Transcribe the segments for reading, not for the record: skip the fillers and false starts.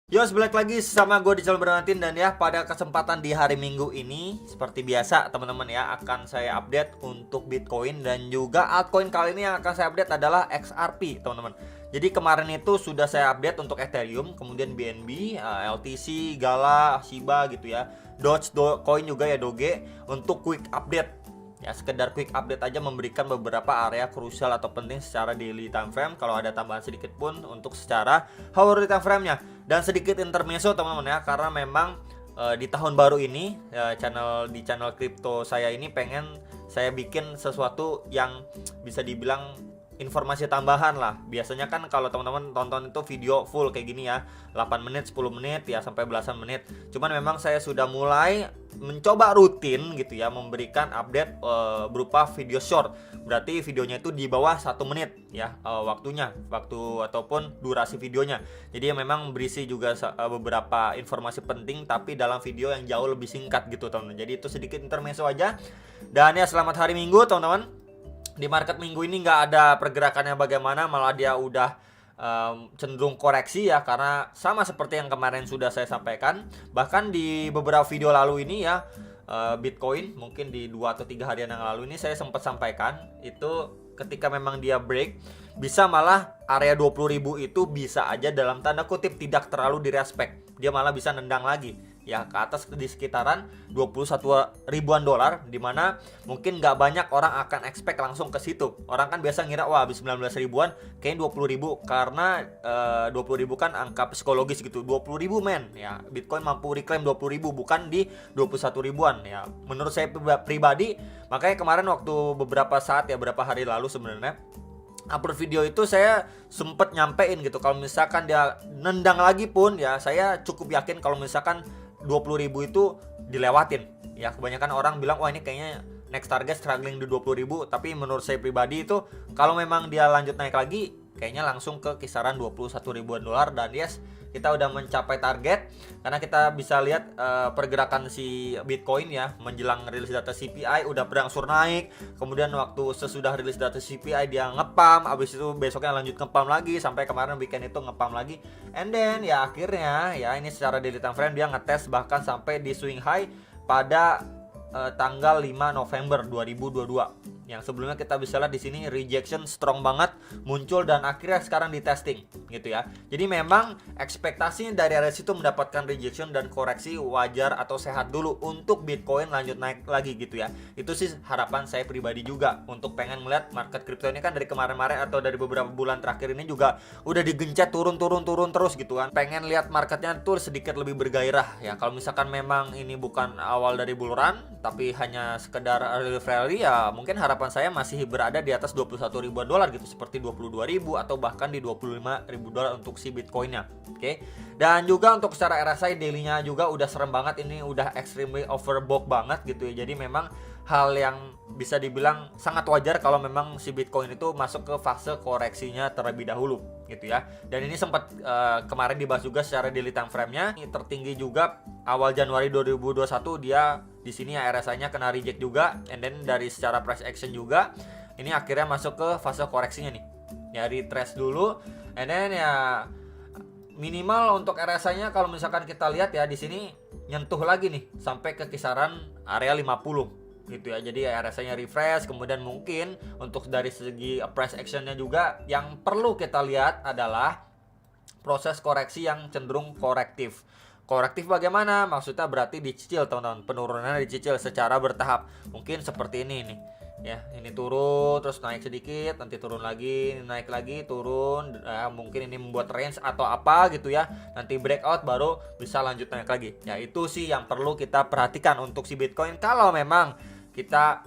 Yo, balik lagi sama gue di channel Bernardin. Dan ya, pada kesempatan di hari Minggu ini, seperti biasa teman-teman ya, akan saya update untuk Bitcoin dan juga altcoin. Kali ini yang akan saya update adalah XRP teman-teman. Jadi kemarin itu sudah saya update untuk Ethereum, kemudian BNB, LTC, Gala, Shiba gitu ya, Dogecoin juga ya, Doge, untuk quick update. Ya, sekedar quick update aja, memberikan beberapa area krusial atau penting secara daily time frame. Kalau ada tambahan sedikit pun untuk secara hourly time frame-nya. Dan sedikit intermezzo teman-teman ya, karena memang di tahun baru ini channel kripto saya ini pengen saya bikin sesuatu yang bisa dibilang informasi tambahan lah. Biasanya kan kalau teman-teman tonton itu video full kayak gini ya, 8 menit, 10 menit ya, sampai belasan menit. Cuman memang saya sudah mulai mencoba rutin gitu ya, memberikan update berupa video short. Berarti videonya itu di bawah 1 menit ya, waktu ataupun durasi videonya. Jadi memang berisi juga beberapa informasi penting, tapi dalam video yang jauh lebih singkat gitu teman-teman. Jadi itu sedikit intermezzo aja. Dan ya, selamat hari Minggu teman-teman. Di market minggu ini nggak ada pergerakannya bagaimana, malah dia udah cenderung koreksi ya, karena sama seperti yang kemarin sudah saya sampaikan. Bahkan di beberapa video lalu ini ya, Bitcoin mungkin di 2 atau 3 harian yang lalu ini saya sempat sampaikan itu ketika memang dia break, bisa malah area 20.000 itu bisa aja dalam tanda kutip tidak terlalu direspek. Dia malah bisa nendang lagi ya ke atas di sekitaran 21 ribuan dolar, dimana mungkin nggak banyak orang akan expect langsung ke situ. Orang kan biasa ngira wah habis 19 ribuan kayaknya 20 ribu, karena 20 ribu kan angka psikologis gitu. 20 ribu men ya, Bitcoin mampu reclaim 20 ribu, bukan di 21 ribuan ya, menurut saya pribadi. Makanya kemarin waktu beberapa saat ya, beberapa hari lalu sebenarnya upload video itu saya sempet nyampein gitu, kalau misalkan dia nendang lagi pun ya, saya cukup yakin kalau misalkan 20.000 itu dilewatin ya. Kebanyakan orang bilang wah ini kayaknya next target struggling di 20.000, tapi menurut saya pribadi itu kalau memang dia lanjut naik lagi kayaknya langsung ke kisaran 21 ribuan dolar. Dan yes, kita udah mencapai target, karena kita bisa lihat pergerakan si Bitcoin ya menjelang rilis data CPI udah berangsur naik. Kemudian waktu sesudah rilis data CPI dia ngepam, abis itu besoknya lanjut ngepam lagi, sampai kemarin weekend itu ngepam lagi. And then ya akhirnya ya, ini secara daily time frame dia ngetes bahkan sampai di swing high pada tanggal 5 November 2022. Yang sebelumnya kita bisa lihat di sini rejection strong banget muncul, dan akhirnya sekarang di testing gitu ya. Jadi memang ekspektasinya dari area situ mendapatkan rejection dan koreksi wajar atau sehat dulu untuk Bitcoin lanjut naik lagi gitu ya. Itu sih harapan saya pribadi juga, untuk pengen melihat market crypto ini kan dari kemarin-kemarin atau dari beberapa bulan terakhir ini juga udah digencet turun terus gitu kan. Pengen lihat marketnya tuh sedikit lebih bergairah ya. Kalau misalkan memang ini bukan awal dari bull run tapi hanya sekedar early rally ya, mungkin harapan saya masih berada di atas 21 ribuan dolar gitu, seperti 22 ribu atau bahkan di 25 ribu dolar untuk si Bitcoinnya. Oke. Dan juga untuk secara RSI daily-nya juga udah serem banget, ini udah extremely overbought banget gitu ya. Jadi memang hal yang bisa dibilang sangat wajar kalau memang si Bitcoin itu masuk ke fase koreksinya terlebih dahulu gitu ya. Dan ini sempat kemarin dibahas juga secara daily time frame-nya. Ini tertinggi juga awal Januari 2021, dia di sini ya RSI-nya kena reject juga, and then dari secara price action juga ini akhirnya masuk ke fase koreksinya nih. Ya retrace dulu, and then ya minimal untuk RSI-nya kalau misalkan kita lihat ya di sini nyentuh lagi nih sampai ke kisaran area 50 gitu ya. Jadi RSI-nya refresh, kemudian mungkin untuk dari segi price action-nya juga yang perlu kita lihat adalah proses koreksi yang cenderung korektif. Korektif bagaimana? Maksudnya berarti dicicil teman-teman, penurunannya dicicil secara bertahap. Mungkin seperti ini nih ya, ini turun terus naik sedikit, nanti turun lagi, naik lagi, turun, mungkin ini membuat range atau apa gitu ya, nanti breakout baru bisa lanjut naik lagi ya. Itu sih yang perlu kita perhatikan untuk si Bitcoin, kalau memang kita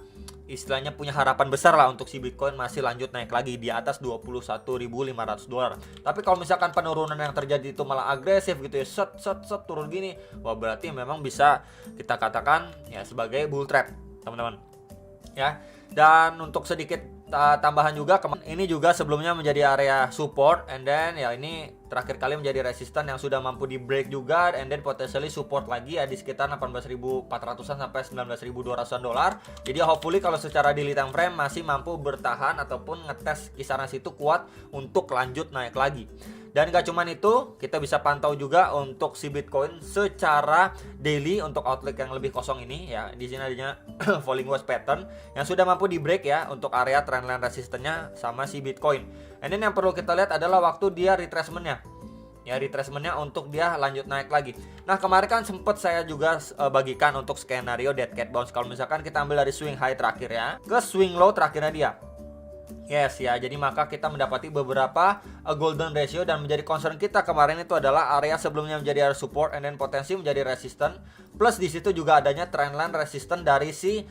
istilahnya punya harapan besar lah untuk si Bitcoin masih lanjut naik lagi di atas 21.500 dolar. Tapi kalau misalkan penurunan yang terjadi itu malah agresif gitu ya, set turun gini, wah berarti memang bisa kita katakan ya sebagai bull trap teman-teman ya. Dan untuk sedikit tambahan juga, ini juga sebelumnya menjadi area support, and then ya ini terakhir kali menjadi resisten yang sudah mampu di break juga, and then potentially support lagi ya di sekitar 18.400-an sampai 19.200-an dolar. Jadi hopefully kalau secara daily time frame masih mampu bertahan ataupun ngetes kisaran situ kuat untuk lanjut naik lagi. Dan gak cuman itu, kita bisa pantau juga untuk si Bitcoin secara daily untuk outlook yang lebih kosong ini ya. Di sini adanya falling wedge pattern yang sudah mampu di break ya untuk area trendline resistennya sama si Bitcoin. And then yang perlu kita lihat adalah waktu dia retracement-nya. Ya, retracement-nya untuk dia lanjut naik lagi. Nah, kemarin kan sempat saya juga bagikan untuk skenario dead cat bounce. Kalau misalkan kita ambil dari swing high terakhir ya ke swing low terakhirnya dia. Yes ya, jadi maka kita mendapati beberapa golden ratio dan menjadi concern kita kemarin itu adalah area sebelumnya menjadi area support and then potensi menjadi resistance. Plus di situ juga adanya trendline resistance dari si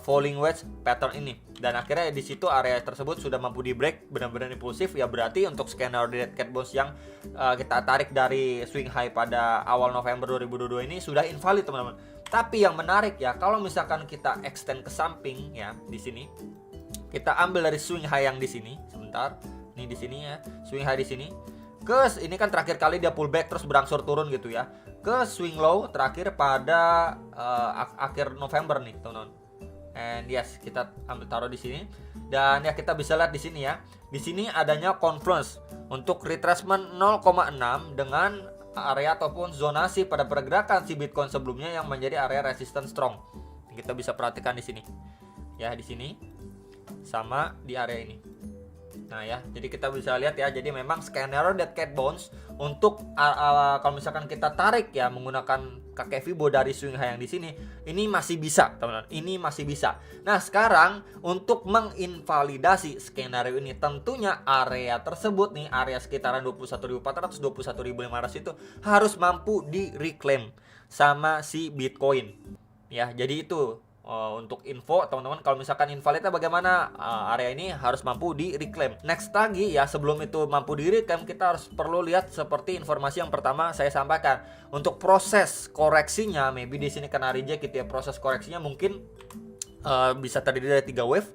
falling wedge pattern ini. Dan akhirnya di situ area tersebut sudah mampu di break benar-benar impulsif ya, berarti untuk skenario dead cat bounce yang kita tarik dari swing high pada awal November 2022 ini sudah invalid teman-teman. Tapi yang menarik ya, kalau misalkan kita extend ke samping ya di sini, kita ambil dari swing high yang di sini, sebentar. Nih di sini ya, swing high di sini. Ini kan terakhir kali dia pullback terus berangsur turun gitu ya. Ke swing low terakhir pada akhir November nih, teman-teman. And yes, kita ambil taruh di sini. Dan ya kita bisa lihat di sini ya. Di sini adanya confluence untuk retracement 0,6 dengan area ataupun zonasi pada pergerakan si Bitcoin sebelumnya yang menjadi area resistance strong. Kita bisa perhatikan di sini. Ya, di sini sama di area ini. Nah ya, jadi kita bisa lihat ya, jadi memang skenario dead cat bounce untuk kalau misalkan kita tarik ya menggunakan kakek Fibo dari swing high yang di sini, ini masih bisa teman-teman, ini masih bisa. Nah sekarang untuk menginvalidasi skenario ini, tentunya area tersebut nih, area sekitaran 21.400, 21.500 itu harus mampu di reclaim sama si Bitcoin. Ya, jadi itu untuk info teman-teman, kalau misalkan invalidnya bagaimana, area ini harus mampu di reclaim. Next lagi ya, sebelum itu mampu di reclaim, kita harus perlu lihat seperti informasi yang pertama saya sampaikan. Untuk proses koreksinya, maybe di sini kena reject gitu ya, proses koreksinya mungkin bisa terdiri dari 3 wave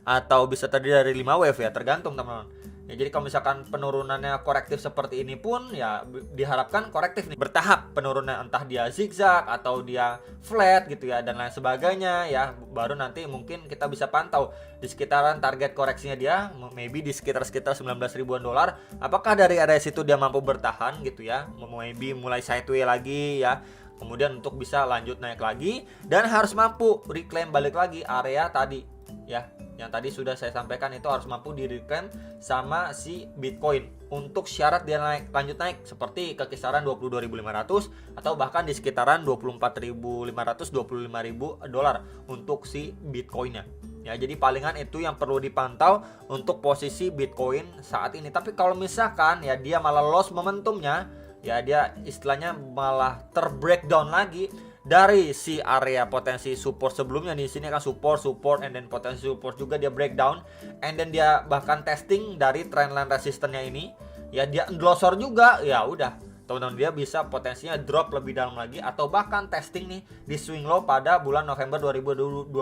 atau bisa terdiri dari 5 wave ya, tergantung teman-teman. Ya, jadi kalau misalkan penurunannya korektif seperti ini pun ya diharapkan korektif nih, bertahap penurunan, entah dia zigzag atau dia flat gitu ya dan lain sebagainya ya, baru nanti mungkin kita bisa pantau di sekitaran target koreksinya dia, maybe di sekitar 19 ribuan dolar. Apakah dari area situ dia mampu bertahan gitu ya, maybe mulai sideways lagi ya, kemudian untuk bisa lanjut naik lagi dan harus mampu reclaim balik lagi area tadi ya, yang tadi sudah saya sampaikan, itu harus mampu di reclaim sama si Bitcoin untuk syarat dia lanjut naik seperti ke kisaran 22.500 atau bahkan di sekitaran 24.500, 25.000 dolar untuk si Bitcoinnya. Ya, jadi palingan itu yang perlu dipantau untuk posisi Bitcoin saat ini. Tapi kalau misalkan ya dia malah lost momentumnya, ya dia istilahnya malah terbreakdown lagi dari si area potensi support sebelumnya. Di sini kan support, and then potensi support juga dia breakdown, and then dia bahkan testing dari trendline resistennya ini, ya dia endlosor juga, ya udah teman-teman, dia bisa potensinya drop lebih dalam lagi atau bahkan testing nih di swing low pada bulan November 2022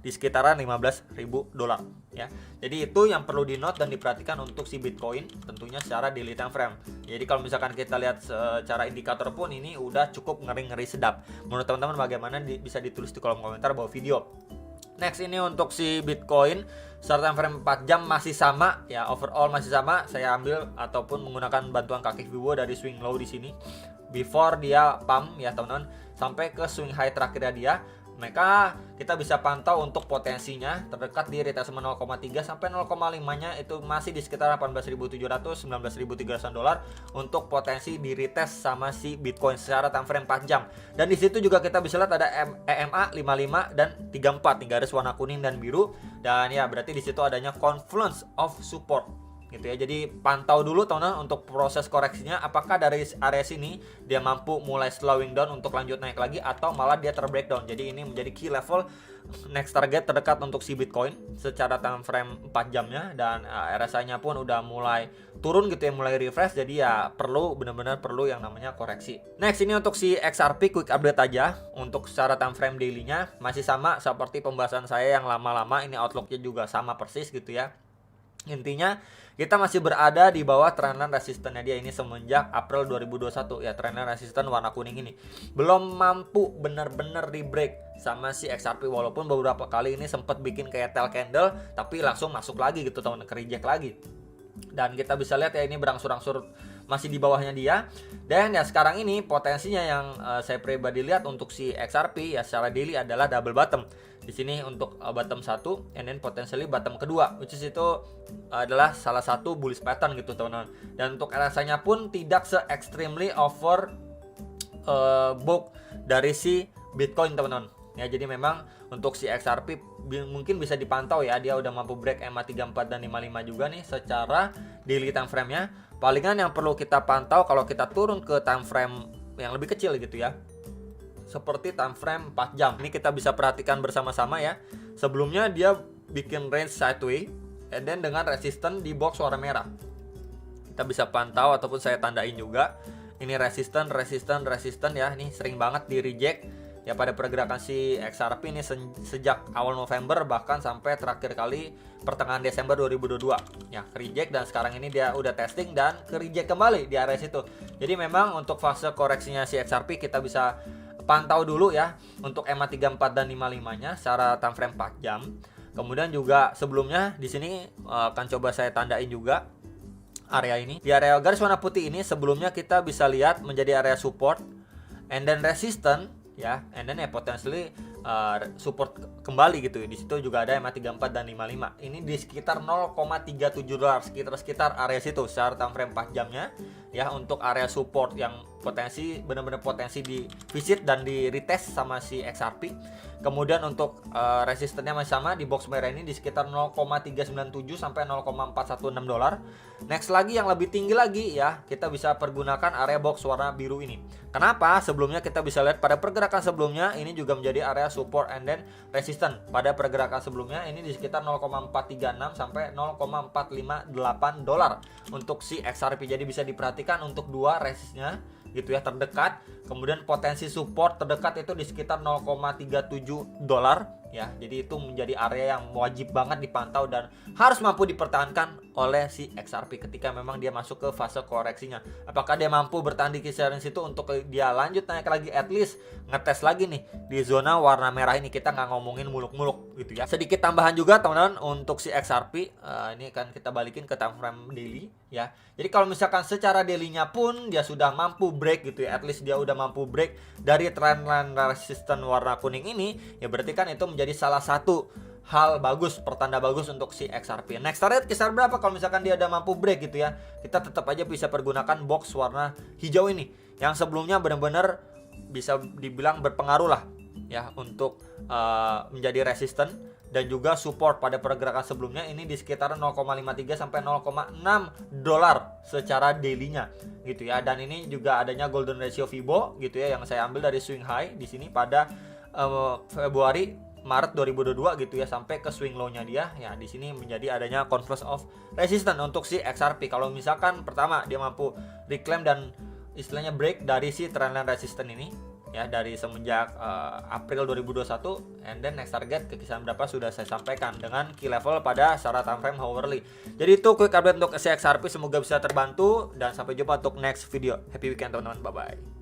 di sekitaran 15.000 dolar ya. Jadi itu yang perlu di note dan diperhatikan untuk si Bitcoin tentunya secara daily time frame. Jadi kalau misalkan kita lihat secara indikator pun ini udah cukup ngeri-ngeri sedap. Menurut teman-teman bagaimana, bisa ditulis di kolom komentar bawah video. Next, ini untuk si Bitcoin chart time frame 4 jam masih sama ya, overall masih sama. Saya ambil ataupun menggunakan bantuan kaki Fibo dari swing low di sini before dia pump ya teman-teman, sampai ke swing high terakhirnya dia. Maka kita bisa pantau untuk potensinya terdekat di retracement 0,3 sampai 0,5-nya itu masih di sekitar 18.700, 19.300 dolar untuk potensi di retest sama si Bitcoin secara time frame 4 jam. Dan di situ juga kita bisa lihat ada EMA 55 dan 34 nih, garis warna kuning dan biru, dan ya berarti di situ adanya confluence of support gitu ya. Jadi pantau dulu teman-teman untuk proses koreksinya, apakah dari area sini dia mampu mulai slowing down untuk lanjut naik lagi atau malah dia terbreakdown. Jadi ini menjadi key level next target terdekat untuk si Bitcoin secara time frame 4 jamnya, dan RSI-nya pun udah mulai turun gitu ya, mulai refresh. Jadi ya benar-benar perlu yang namanya koreksi. Next, ini untuk si XRP quick update aja. Untuk secara time frame daily-nya masih sama seperti pembahasan saya yang lama-lama, ini outlook-nya juga sama persis gitu ya. Intinya kita masih berada di bawah trendline resistennya dia ini semenjak April 2021 ya. Trendline resisten warna kuning ini belum mampu benar-benar di break sama si XRP, walaupun beberapa kali ini sempat bikin kayak tail candle tapi langsung masuk lagi gitu teman, ke reject lagi. Dan kita bisa lihat ya, ini berangsur-angsur masih di bawahnya dia. Dan ya sekarang ini potensinya yang saya pribadi lihat untuk si XRP ya secara daily adalah double bottom. Di sini untuk bottom 1 and then potentially bottom kedua, which is itu adalah salah satu bullish pattern gitu teman-teman. Dan untuk RSI-nya pun tidak se-extremely over book dari si Bitcoin teman-teman. Ya, jadi memang untuk si XRP mungkin bisa dipantau ya, dia udah mampu break EMA 34 dan 55 juga nih secara daily time frame-nya. Palingan yang perlu kita pantau kalau kita turun ke time frame yang lebih kecil gitu ya, seperti time frame 4 jam. Ini kita bisa perhatikan bersama-sama ya. Sebelumnya dia bikin range sideways and then dengan resisten di box warna merah. Kita bisa pantau ataupun saya tandain juga. Ini resisten ya. Ini sering banget di reject ya pada pergerakan si XRP ini sejak awal November bahkan sampai terakhir kali pertengahan Desember 2022. Ya, reject dan sekarang ini dia udah testing dan ke reject kembali di area situ. Jadi memang untuk fase koreksinya si XRP kita bisa pantau dulu ya untuk EMA 34 dan 55-nya secara time frame 4 jam. Kemudian juga sebelumnya di sini akan coba saya tandain juga area ini. Di area garis warna putih ini sebelumnya kita bisa lihat menjadi area support and then resistance ya, and then ya potentially support kembali gitu. Di situ juga ada EMA 34 dan 55. Ini di sekitar 0,37 dolar, sekitar area situ secara time frame 4 jamnya ya, untuk area support yang potensi benar-benar potensi di visit dan di retest sama si XRP. Kemudian untuk resistennya masih sama di box merah ini di sekitar 0,397 sampai 0,416 dolar. Next lagi yang lebih tinggi lagi ya, kita bisa pergunakan area box warna biru ini. Kenapa? Sebelumnya kita bisa lihat pada pergerakan sebelumnya ini juga menjadi area support and then resistance. Pada pergerakan sebelumnya ini di sekitar 0,436 sampai 0,458 dolar untuk si XRP. Jadi bisa diperhatikan untuk dua resistnya gitu ya terdekat, kemudian potensi support terdekat itu di sekitar 0,37 dolar ya. Jadi itu menjadi area yang wajib banget dipantau dan harus mampu dipertahankan oleh si XRP ketika memang dia masuk ke fase koreksinya. Apakah dia mampu bertahan di kisaran situ untuk dia lanjut naik lagi, at least ngetes lagi nih di zona warna merah ini. Kita nggak ngomongin muluk-muluk gitu ya. Sedikit tambahan juga teman-teman untuk si XRP, ini kan kita balikin ke time frame daily ya. Jadi kalau misalkan secara daily-nya pun dia sudah mampu break gitu ya, at least dia udah mampu break dari trendline resistance warna kuning ini, ya berarti kan itu menjadi salah satu hal bagus, pertanda bagus untuk si XRP. Next target kisar berapa kalau misalkan dia udah mampu break gitu ya. Kita tetap aja bisa pergunakan box warna hijau ini yang sebelumnya benar-benar bisa dibilang berpengaruh lah ya untuk menjadi resisten dan juga support pada pergerakan sebelumnya ini di sekitar 0,53 sampai 0,6 dolar secara daily-nya gitu ya. Dan ini juga adanya golden ratio Fibo gitu ya yang saya ambil dari swing high di sini pada Maret 2022 gitu ya sampai ke swing low-nya dia ya. Di sini menjadi adanya confluence of resistance untuk si XRP. Kalau misalkan pertama dia mampu reclaim dan istilahnya break dari si trendline resistance ini ya dari semenjak April 2021, and then next target ke kisaran berapa sudah saya sampaikan dengan key level pada secara time frame hourly. Jadi itu quick update untuk si XRP, semoga bisa terbantu dan sampai jumpa untuk next video. Happy weekend teman-teman, bye bye.